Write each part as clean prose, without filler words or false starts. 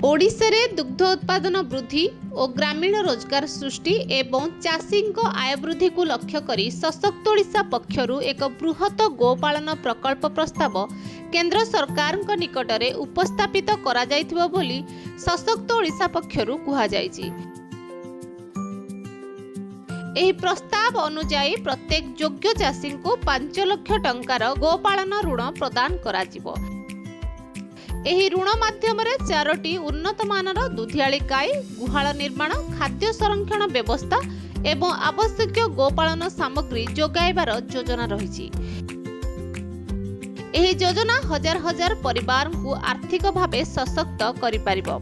ओडिशा रे दुग्ध उत्पादन वृद्धि और ग्रामीण रोजगार सृष्टि एवं चाषी आय वृद्धि को लक्ष्य करी सशक्त ओडिशा पक्षरु एक बृहत गोपालन प्रकल्प प्रस्ताव केंद्र सरकार निकट में उपस्थापित करा जायथिबो बोली सशक्त ओडिशा पक्षरु कुहा जायछि। एही प्रस्ताव अनुसार प्रत्येक योग्य चाषी को 5 लाख टंकार गोपालन ऋण प्रदान करा जिवो। एही ऋण माध्यम 4टी उन्नत मानर दुधियाली गाय गुहाल निर्माण खाद्य संरक्षण व्यवस्था एवं आवश्यक गोपालन सामग्री जोगाइबार योजना रही। एही योजना हजार हजार परिवार को आर्थिक भावे सशक्त करिपारिबो।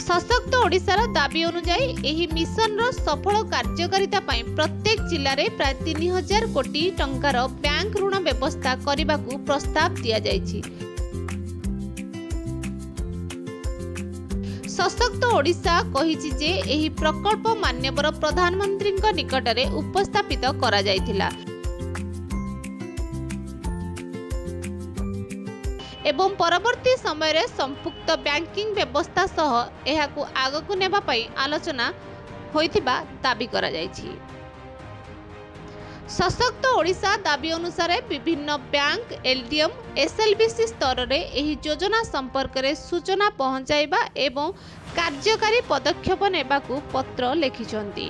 सशक्त ओडिशार दाबी अनुसार एही मिशन रो सफल कार्यकारिता पई प्रत्येक जिल्ला रे प्राय 3000 कोटी टंकार बैंक ऋण व्यवस्था करने प्रस्ताव दिया जायछि। सशक्त ओडिशा कहिछि जे एही प्रकल्प मान्यवर प्रधानमंत्री निकट में उपस्थापित करा जायथिला एवं परवर्ती समय रे संपुक्त बैंकिंग व्यवस्था सह एहाकु आगकु नेबा पई आलोचना होइथिबा दाबी करा जायछि। सशक्त ओडिशा दाबी अनुसार विभिन्न बैंक एलडीएम एसएलबीसी स्तर रे एही योजना संपर्क रे सूचना पहुंचाइबा एवं कार्यकारी पदक्षेप नेबाकु पत्र लिखिछंती।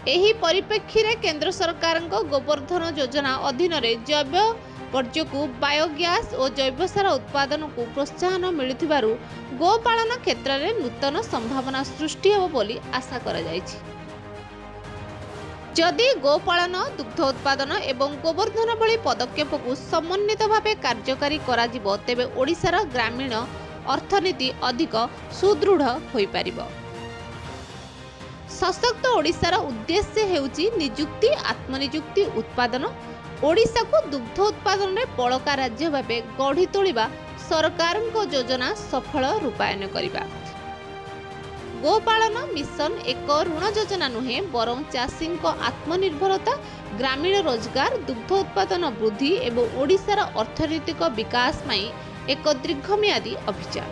एही परिप्रेक्षी रे केंद्र सरकार गोवर्धन योजना अधीन रे जैव वर्ज्य को बायोगैस और जैव सार उत्पादन को प्रोत्साहन मिलुथिबारु गोपालन क्षेत्र में नूतन संभावना सृष्टि हो बोली आशा करा जायछि। जदि गोपालन दुग्ध उत्पादन एवं गोवर्धन भली पदक्षेप को समन्वित भावे कार्यकारी करा जिवो तेबे ओडिशार ग्रामीण अर्थनीति अधिक सुदृढ़ होई पारिबो। सशक्त ओडिशार उद्देश्य हेउची निजुक्ति आत्मनिजुक्ति उत्पादन ओडिशा को दुग्ध उत्पादन में बड़का राज्य भावे गढ़ी तोलिबा सरकार योजना सफल रूपायन करिबा। गोपालन मिशन एक ऋण योजना नुहे बरं चाषी आत्मनिर्भरता ग्रामीण रोजगार दुग्ध उत्पादन वृद्धि एवं ओडिशार अर्थनैतिक विकास में एक दीर्घम्यादी अभियान।